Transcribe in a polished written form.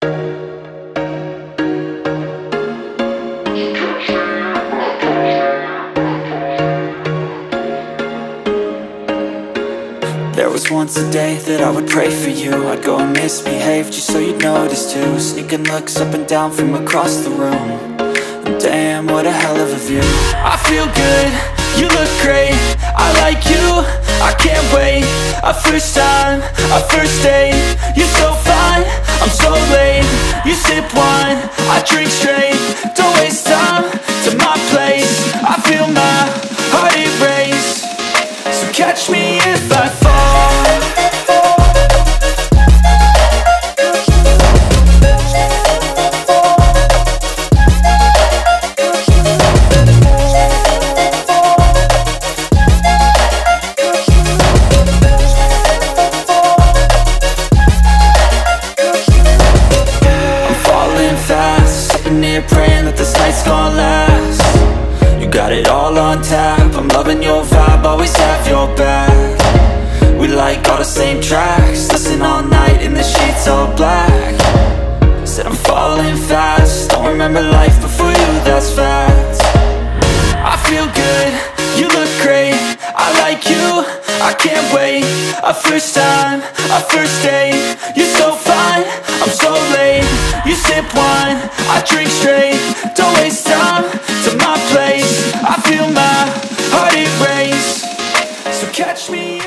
There was once a day that I would pray for you. I'd go and misbehave just so you'd notice too. Sneaking looks up and down from across the room. And damn, what a hell of a view. I feel good, you look great, I like you, I can't wait. A first time, a first date. You're so fine, I'm so late. You sip wine, I drink straight. Don't waste time to my place. I feel my heart erase. So catch me if I fall. Praying that this night's gonna last. You got it all on tap, I'm loving your vibe, always have your back. We like all the same tracks, listen all night in the sheets all black. Said I'm falling fast, don't remember life before you, that's fact. I feel good, you look great, I like you, I can't wait. A first time, a first date. You're so fine, I'm so late. You sip wine, I drink straight. Don't waste time to my place. I feel my heart erase. So catch me